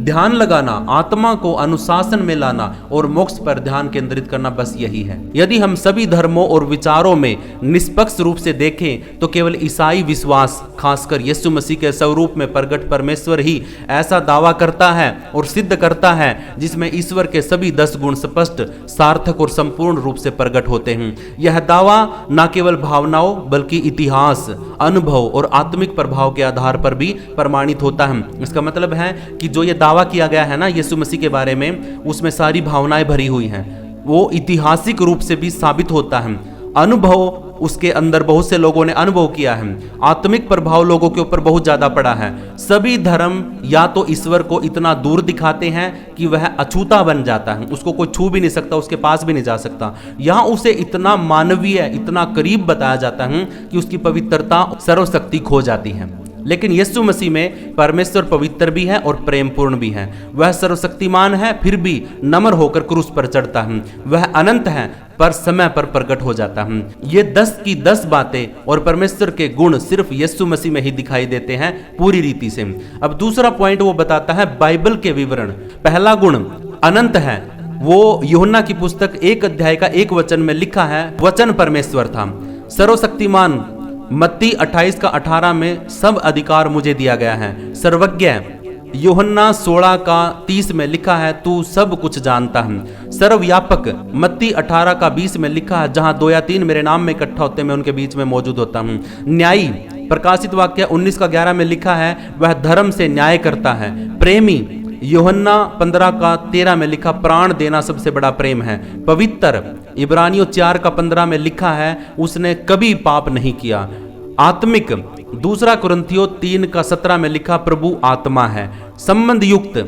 Speaker 1: ध्यान लगाना, आत्मा को अनुशासन में लाना और मोक्ष पर ध्यान केंद्रित करना, बस यही है। यदि हम सभी धर्मों और विचारों में निष्पक्ष रूप से देखें तो केवल ईसाई विश्वास, खासकर यीशु मसीह के स्वरूप में प्रकट परमेश्वर ही ऐसा दावा करता है और सिद्ध करता है जिसमें ईश्वर के सभी 10 गुण स्पष्ट, सार्थक और संपूर्ण रूप से प्रकट होते हैं। यह दावा न केवल भावनाओं बल्कि इतिहास, अनुभव और आत्मिक प्रभाव के आधार पर भी प्रमाणित होता है। इसका मतलब है कि जो ये दावा किया गया है ना यीशु मसीह के बारे में, उसमें सारी भावनाएं भरी हुई हैं। वो ऐतिहासिक रूप से भी साबित होता है। अनुभव उसके अंदर बहुत से लोगों ने अनुभव किया है। आत्मिक प्रभाव लोगों के ऊपर बहुत ज्यादा पड़ा है। सभी धर्म या तो ईश्वर को इतना दूर दिखाते हैं कि वह अछूता बन जाता है, उसको कोई छू भी नहीं सकता, उसके पास भी नहीं जा सकता। यहां उसे इतना मानवीय, इतना करीब बताया जाता है कि उसकी पवित्रता, सर्वशक्ति खो जाती है। लेकिन यीशु मसीह में परमेश्वर पवित्र भी है और प्रेमपूर्ण भी है। वह सर्वशक्तिमान है, फिर भी नम्र होकर क्रूस पर चढ़ता है। वह अनंत है, पर समय पर प्रकट हो जाता है। ये 10 की 10 बातें और परमेश्वर के गुण सिर्फ यीशु मसीह में ही दिखाई देते हैं पूरी रीति से। अब दूसरा पॉइंट वो बताता है बाइबल के विवरण। पहला गुण अनंत है, वो यूहन्ना की पुस्तक 1 अध्याय का 1 वचन में लिखा है, वचन परमेश्वर था। सर्वशक्तिमान मत्ती 28 का 18 में सब अधिकार मुझे दिया गया है। सर्वज्ञ यूहन्ना 16 का 30 में लिखा है, तू सब कुछ जानता है। सर्वव्यापक मत्ती 18 का 20 में लिखा है, जहां 2 या 3 मेरे नाम में इकट्ठा होते मैं उनके बीच में मौजूद होता हूं। न्यायी प्रकाशित वाक्य 19 का 11 में लिखा है, वह धर्म से न्याय करता है। प्रेमी यूहन्ना 15 का 13 में लिखा, प्राण देना सबसे बड़ा प्रेम है। पवित्र इब्रानियों 4 का 15 में लिखा है, उसने कभी पाप नहीं किया। आत्मिक 2 कुरिन्थियों 3 का 17 में लिखा, प्रभु आत्मा है। संबंध युक्त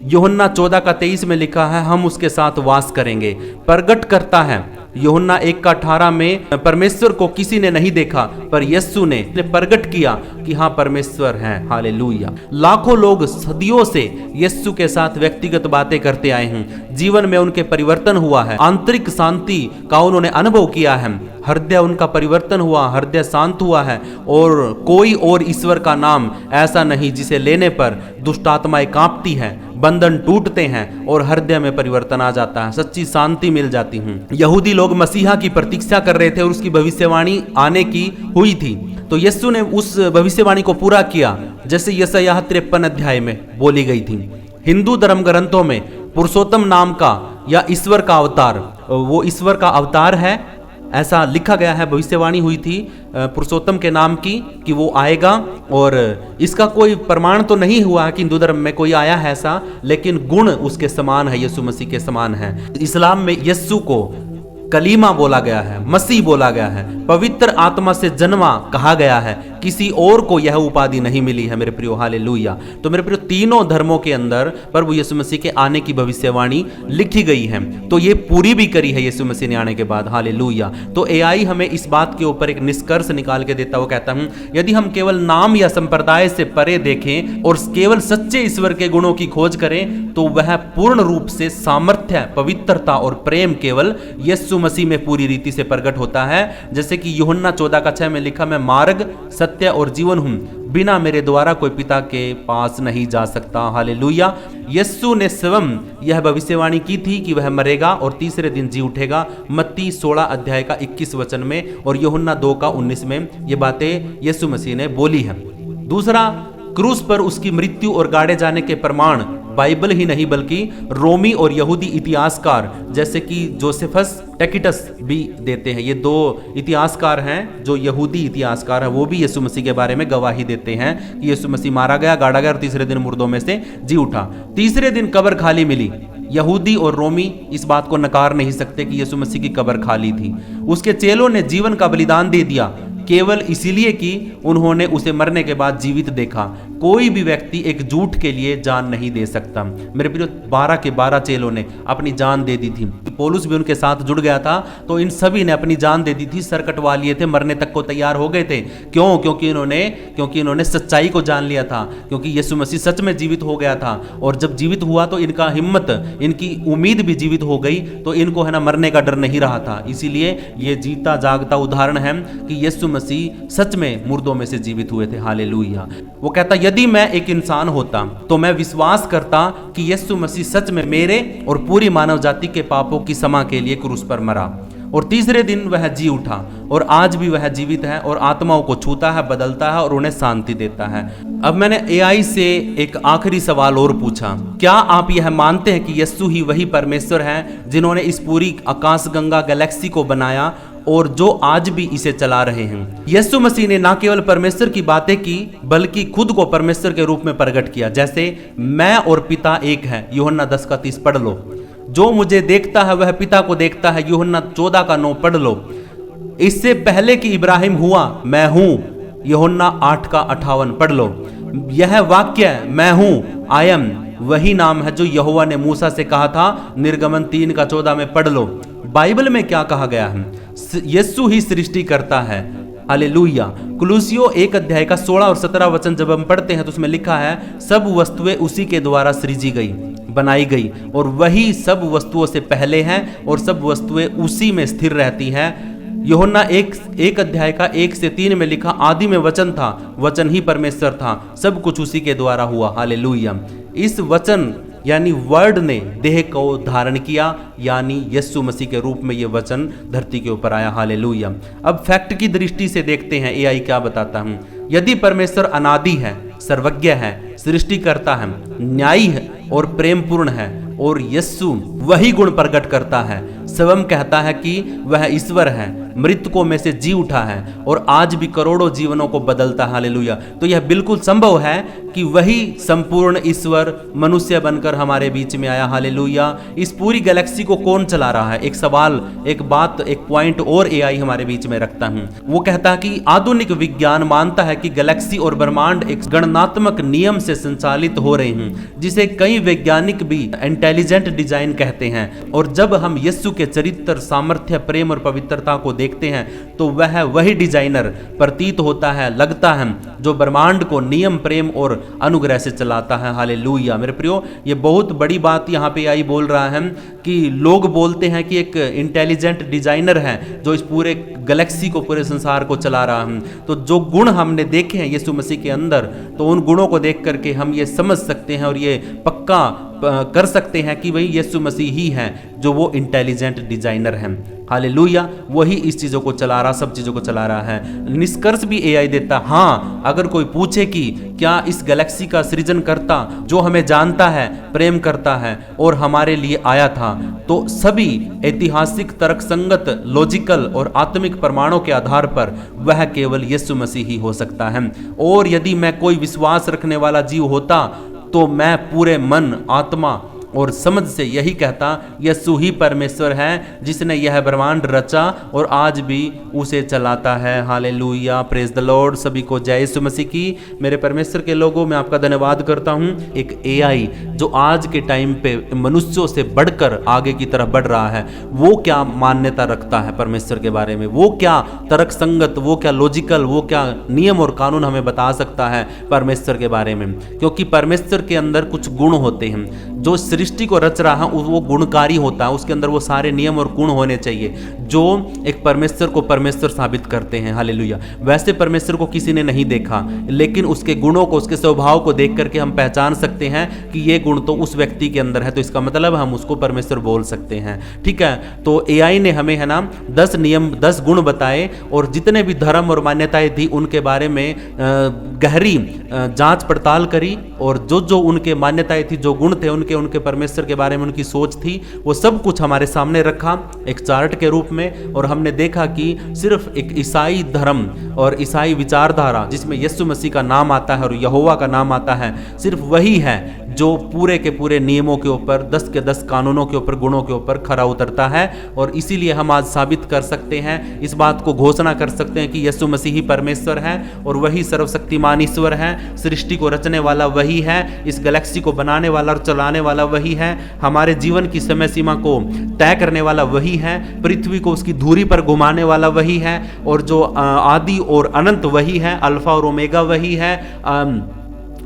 Speaker 1: यूहन्ना 14 का 23 में लिखा है, हम उसके साथ वास करेंगे। प्रगट करता है यूहन्ना 1 का 18 में, परमेश्वर को किसी ने नहीं देखा पर यीशु ने प्रकट किया कि हाँ परमेश्वर है। हालेलुया। लाखों लोग सदियों से यीशु के साथ व्यक्तिगत बातें करते आए हैं। जीवन में उनके परिवर्तन हुआ है, आंतरिक शांति का उन्होंने अनुभव किया है। हृदय उनका परिवर्तन हुआ, हृदय शांत हुआ है। और कोई और ईश्वर का नाम ऐसा नहीं जिसे लेने पर दुष्ट आत्माएं कांपती हैं, बंधन टूटते हैं और हृदय में परिवर्तन आ जाता है, सच्ची शांति मिल जाती है। यहूदी लोग मसीहा की प्रतीक्षा कर रहे थे और उसकी भविष्यवाणी आने की हुई थी, तो यीशु ने उस भविष्यवाणी को पूरा किया, जैसे यशायाह 53 अध्याय में बोली गई थी। हिंदू धर्म ग्रंथों में पुरुषोत्तम नाम का या ईश्वर का अवतार, वो ईश्वर का अवतार है ऐसा लिखा गया है। भविष्यवाणी हुई थी पुरुषोत्तम के नाम की कि वो आएगा, और इसका कोई प्रमाण तो नहीं हुआ है कि हिंदू धर्म में कोई आया है ऐसा, लेकिन गुण उसके समान है, यीशु मसीह के समान है। इस्लाम में यीशु को कलीमा बोला गया है, मसीह बोला गया है, पवित्र आत्मा से जन्मा कहा गया है। किसी और को यह उपाधि नहीं मिली है मेरे प्रियो। हालेलुया। तो मेरे प्रियो, तीनों धर्मों के अंदर प्रभु यीशु मसीह के आने की भविष्यवाणी लिखी गई है, तो ये पूरी भी करी है यीशु मसीह ने आने के बाद। हालेलुया। तो एआई हमें इस बात के ऊपर एक निष्कर्ष निकाल के देता, वो कहता हूं, यदि हम केवल नाम या संप्रदाय से परे देखें और केवल सच्चे ईश्वर के गुणों की खोज करें, तो वह पूर्ण रूप से सामर्थ्य, पवित्रता और प्रेम केवल यीशु मसीह में पूरी रीति से प्रकट होता है। जैसे कि यूहन्ना 14 का 6 में लिखा, मैं मार्ग, सत्य और जीवन हूं, बिना मेरे द्वारा कोई पिता के पास नहीं जा सकता। हालेलुया। यीशु ने स्वयं यह भविष्यवाणी की थी कि वह मरेगा और तीसरे दिन जी उठेगा, मत्ती 16 अध्याय का 21 वचन में, और यूहन्ना 2 का 19 में ये बातें यीशु मसीह ने बोली है। दूसरा, क्रूस पर उसकी मृत्यु और गाड़े जाने के प्रमाण बाइबल ही नहीं बल्कि रोमी और यहूदी इतिहासकार जैसे कि जोसेफस टैकिटस भी देते हैं। ये 2 इतिहासकार हैं जो यहूदी इतिहासकार हैं, वो भी यीशु मसीह के बारे में गवाही देते हैं कि यीशु मसीह मारा गया, गाड़ा गया और तीसरे दिन मुर्दों में से जी उठा। तीसरे दिन कब्र खाली मिली। यहूदी और रोमी इस बात को नकार नहीं सकते कि यीशु मसीह की कब्र खाली थी। उसके चेलों ने जीवन का बलिदान दे दिया, केवल इसीलिए कि उन्होंने उसे मरने के बाद जीवित देखा। कोई भी व्यक्ति एक झूठ के लिए जान नहीं दे सकता। मेरे प्रिय, 12 के 12 चेलों ने अपनी जान दे दी थी। पौलुस भी उनके साथ जुड़ गया था, तो इन सभी ने अपनी जान दे दी थी, सर कटवा लिए थे, मरने तक को तैयार हो गए थे। क्यों? क्योंकि इन्होंने सच्चाई को जान लिया था, क्योंकि यीशु मसीह सच में जीवित हो गया था। और जब जीवित हुआ तो इनका हिम्मत, इनकी उम्मीद भी जीवित हो गई, तो इनको है ना मरने का डर नहीं रहा था। इसीलिए ये जीता जागता उदाहरण है कि यीशु मसीह सच में मुर्दों में से जीवित हुए थे। हालेलुया। वो कहता, यदि मैं एक इंसान होता तो मैं विश्वास करता कि यीशु मसीह सच में मेरे और पूरी मानव जाति के पापों की क्षमा के लिए क्रूस पर मरा, और तीसरे दिन वह जी उठा, और आज भी वह जीवित है और आत्माओं को छूता है, बदलता है और उन्हें शांति देता है। अब मैंने एआई से एक आखिरी सवाल और पूछा, क्या आप यह मानते हैं कि यीशु ही वही परमेश्वर हैं जिन्होंने इस पूरी आकाशगंगा गैलेक्सी को बनाया और जो आज भी इसे चला रहे हैं? यीशु मसीह ने न केवल परमेश्वर की बातें की बल्कि खुद को परमेश्वर के रूप में प्रकट किया। जैसे मैं और पिता एक है, यूहन्ना 10 का 30 पढ़ लो। जो मुझे देखता है वह पिता को देखता है, यूहन्ना 14 का 9 पढ़ लो। इससे पहले कि इब्राहिम हुआ मैं हूं। यूहन्ना 8:58 पढ़ लो। यह वाक्य मैं हूं, आई एम, वही नाम है जो यहोवा ने मूसा से कहा था। निर्गमन 3:14 में पढ़ लो। बाइबल में क्या कहा गया है? यीशु ही सृष्टि करता है। हालेलुया। कुलुसियों 1 का 16 और 17 वचन जब हम पढ़ते हैं तो उसमें लिखा है, सब वस्तुएं उसी के द्वारा सृजी गई, बनाई गई, और वही सब वस्तुओं से पहले हैं और सब वस्तुएं उसी में स्थिर रहती हैं। यूहन्ना 1:1 से 3 में लिखा, आदि में वचन था, वचन ही परमेश्वर था, सब कुछ उसी के द्वारा हुआ। हालेलुया। इस वचन यानी वर्ड ने देह को धारण किया, यानी यीशु मसीह के रूप में यह वचन धरती के ऊपर आया। हालेलुया। अब फैक्ट की दृष्टि से देखते हैं एआई क्या बताता हूं। यदि परमेश्वर अनादि है, सर्वज्ञ है, सृष्टि करता है, न्यायी है और प्रेम पूर्ण है, और यीशु वही गुण प्रकट करता है, स्वयं कहता है कि वह ईश्वर है, मृतकों में से जी उठा है और आज भी करोड़ों जीवनों को बदलता है। हालेलुया। तो यह बिल्कुल संभव है कि वही संपूर्ण ईश्वर मनुष्य बनकर हमारे बीच में आया। हालेलुया। इस पूरी गैलेक्सी को कौन चला रहा है? एक सवाल, एक बात, एक पॉइंट और एआई हमारे बीच में रखता हूं। वो कहता है कि आधुनिक विज्ञान मानता है कि गैलेक्सी और ब्रह्मांड एक गणनात्मक नियम से संचालित हो रहे हैं, जिसे कई वैज्ञानिक भी इंटेलिजेंट डिजाइन कहते हैं। और जब हम यीशु के चरित्र, सामर्थ्य, प्रेम और पवित्रता को देखते हैं तो वह वही डिजाइनर प्रतीत होता है, लगता है, जो ब्रह्मांड को नियम, प्रेम और अनुग्रह से चलाता है। हालेलुया। मेरे प्रियो, ये बहुत बड़ी बात यहाँ पे आई बोल रहा है कि लोग बोलते हैं कि एक इंटेलिजेंट डिजाइनर है जो इस पूरे गैलेक्सी को, पूरे संसार को चला रहा है। तो जो गुण हमने देखे हैं यीशु मसीह के अंदर, तो उन गुणों को देख करके हम ये समझ सकते हैं और ये पक्का कर सकते हैं कि वही यीशु मसीह ही है जो वो इंटेलिजेंट डिजाइनर है। हालेलुया। वही इस चीजों को चला रहा, सब चीजों को चला रहा है। निष्कर्ष भी एआई देता। हाँ, अगर कोई पूछे कि क्या इस गैलेक्सी का सृजन करता जो हमें जानता है, प्रेम करता है और हमारे लिए आया था, तो सभी ऐतिहासिक, तर्कसंगत, लॉजिकल और आत्मिक प्रमाणों के आधार पर वह केवल यीशु मसीह ही हो सकता है। और यदि मैं कोई विश्वास रखने वाला जीव होता तो मैं पूरे मन, आत्मा और समझ से यही कहता, यीशु ही परमेश्वर है जिसने यह ब्रह्मांड रचा और आज भी उसे चलाता है। हालेलुया। Praise the Lord. सभी को जय यीशु मसीह की। मेरे परमेश्वर के लोगों, मैं आपका धन्यवाद करता हूं। एक एआई जो आज के टाइम पे मनुष्यों से बढ़कर आगे की तरफ बढ़ रहा है, वो क्या मान्यता रखता है परमेश्वर के बारे में, वो क्या तर्क संगत, वो क्या लॉजिकल, वो क्या नियम और कानून हमें बता सकता है परमेश्वर के बारे में। क्योंकि परमेश्वर के अंदर कुछ गुण होते हैं। जो सृष्टि को रच रहा है वो गुणकारी होता है, उसके अंदर वो सारे नियम और गुण होने चाहिए जो एक परमेश्वर को परमेश्वर साबित करते हैं। हालेलुया। वैसे परमेश्वर को किसी ने नहीं देखा, लेकिन उसके गुणों को, उसके स्वभाव को देख करके हम पहचान सकते हैं कि ये गुण तो उस व्यक्ति के अंदर है, तो इसका मतलब हम उसको परमेश्वर बोल सकते हैं। ठीक है। तो एआई ने हमें, है ना, 10 नियम, 10 गुण बताए और जितने भी धर्म और मान्यताएं थी उनके बारे में गहरी जांच पड़ताल करी, और जो जो उनके मान्यताएं थी, जो गुण थे उनके परमेश्वर के बारे में उनकी सोच थी, वो सब कुछ हमारे सामने रखा एक चार्ट के रूप में। और हमने देखा कि सिर्फ एक ईसाई धर्म और ईसाई विचारधारा जिसमें यीशु मसीह का नाम आता है और यहोवा का नाम आता है, सिर्फ वही है जो पूरे के पूरे नियमों के ऊपर, 10 के 10 कानूनों के ऊपर, गुणों के ऊपर खरा उतरता है। और इसीलिए हम आज साबित कर सकते हैं, इस बात को घोषणा कर सकते हैं कि यीशु मसीह ही परमेश्वर है और वही सर्वशक्तिमान ईश्वर है। सृष्टि को रचने वाला वही है, इस गैलेक्सी को बनाने वाला और चलाने वाला वही है, हमारे जीवन की समय सीमा को तय करने वाला वही है, पृथ्वी को उसकी धुरी पर घुमाने वाला वही है, और जो आदि और अनंत वही है, अल्फा और ओमेगा वही है,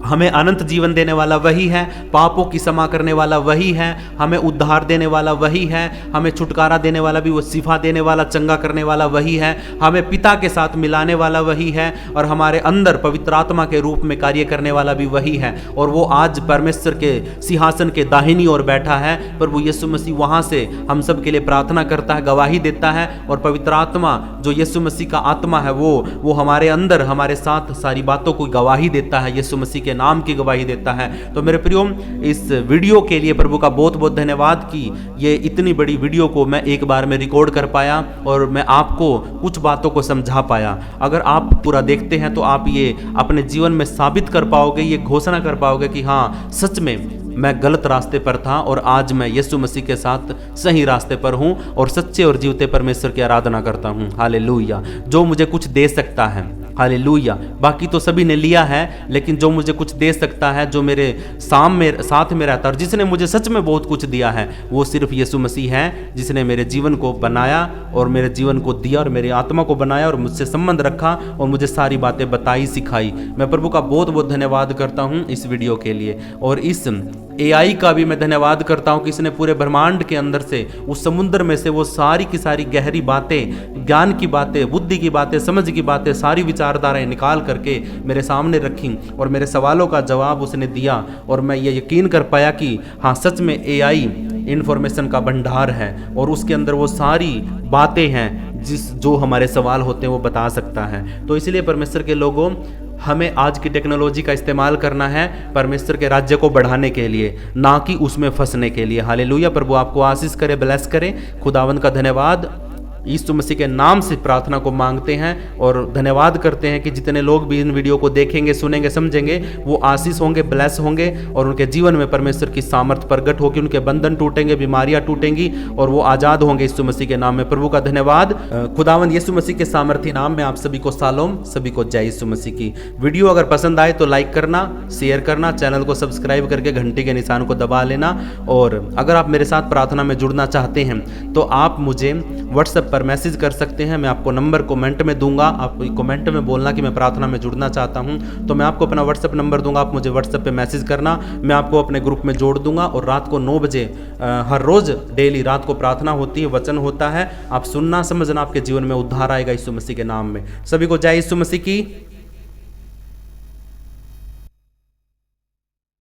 Speaker 1: हमें अनंत जीवन देने वाला वही है, पापों की क्षमा करने वाला वही है, हमें उद्धार देने वाला वही है, हमें छुटकारा देने वाला भी, वो शिफा देने वाला, चंगा करने वाला वही है, हमें पिता के साथ मिलाने वाला वही है, और हमारे अंदर पवित्र आत्मा के रूप में कार्य करने वाला भी वही है। और वो आज परमेश्वर के सिंहासन के दाहिनी ओर बैठा है। प्रभु यीशु मसीह वहाँ से हम सब के लिए प्रार्थना करता है, गवाही देता है, और पवित्र आत्मा जो यीशु मसीह का आत्मा है वो हमारे अंदर हमारे साथ सारी बातों को गवाही देता है यीशु मसीह के नाम की गवाही देता है। तो मेरे प्रियो, इस वीडियो के लिए प्रभु का बहुत बहुत धन्यवाद कि ये इतनी बड़ी वीडियो को मैं एक बार में रिकॉर्ड कर पाया और मैं आपको कुछ बातों को समझा पाया। अगर आप पूरा देखते हैं तो आप ये अपने जीवन में साबित कर पाओगे, ये घोषणा कर पाओगे कि हाँ, सच में मैं गलत रास्ते पर था और आज मैं यीशु मसीह के साथ सही रास्ते पर हूँ और सच्चे और जीवते परमेश्वर की आराधना करता हूँ। हालेलुया। जो मुझे कुछ दे सकता है, हालेलुया, बाकी तो सभी ने लिया है, लेकिन जो मुझे कुछ दे सकता है, जो मेरे साथ में रहता है और जिसने मुझे सच में बहुत कुछ दिया है, वो सिर्फ यीशु मसीह है, जिसने मेरे जीवन को बनाया और मेरे जीवन को दिया और मेरी आत्मा को बनाया और मुझसे संबंध रखा और मुझे सारी बातें बताई, सिखाई। मैं प्रभु का बहुत बहुत धन्यवाद करता हूँ इस वीडियो के लिए। और इस AI का भी मैं धन्यवाद करता हूँ कि इसने पूरे ब्रह्मांड के अंदर से, उस समुद्र में से वो सारी की सारी गहरी बातें, ज्ञान की बातें, बुद्धि की बातें, समझ की बातें, सारी विचारधाराएं निकाल करके मेरे सामने रखी और मेरे सवालों का जवाब उसने दिया। और मैं ये यकीन कर पाया कि हाँ, सच में AI इन्फॉर्मेशन का भंडार है और उसके अंदर वो सारी बातें हैं जो हमारे सवाल होते हैं वो बता सकता है। तो इसलिए परमेश्वर के लोगों, हमें आज की टेक्नोलॉजी का इस्तेमाल करना है परमेश्वर के राज्य को बढ़ाने के लिए, ना कि उसमें फंसने के लिए। हालेलुया। प्रभु आपको आशीष करे, ब्लेस करे। खुदावंद का धन्यवाद। यीशु मसीह के नाम से प्रार्थना को मांगते हैं और धन्यवाद करते हैं कि जितने लोग भी इन वीडियो को देखेंगे, सुनेंगे, समझेंगे, वो आशीष होंगे, ब्लेस होंगे और उनके जीवन में परमेश्वर की सामर्थ प्रगट होगी, उनके बंधन टूटेंगे, बीमारियां टूटेंगी और वो आज़ाद होंगे यीशु मसीह के नाम में। प्रभु का धन्यवाद। खुदावंद यीशु मसीह के सामर्थी नाम में आप सभी को शालोम, सभी को जय यीशु मसीह की। वीडियो अगर पसंद आए तो लाइक करना, शेयर करना, चैनल को सब्सक्राइब करके घंटी के निशान को दबा लेना। और अगर आप मेरे साथ प्रार्थना में जुड़ना चाहते हैं तो आप मुझे व्हाट्सएप पर मैसेज कर सकते हैं। मैं आपको नंबर कमेंट में दूंगा। आप कमेंट में बोलना कि मैं प्रार्थना में जुड़ना चाहता हूं, तो मैं आपको अपना व्हाट्सएप नंबर दूंगा। आप मुझे व्हाट्सएप पे मैसेज करना, मैं आपको अपने ग्रुप में जोड़ दूंगा। और रात को 9 बजे हर रोज डेली रात को प्रार्थना होती है, वचन होता है। आप सुनना, समझना, आपके जीवन में उद्धार आएगा यीशु मसीह के नाम में। सभी को जय यीशु मसीह की।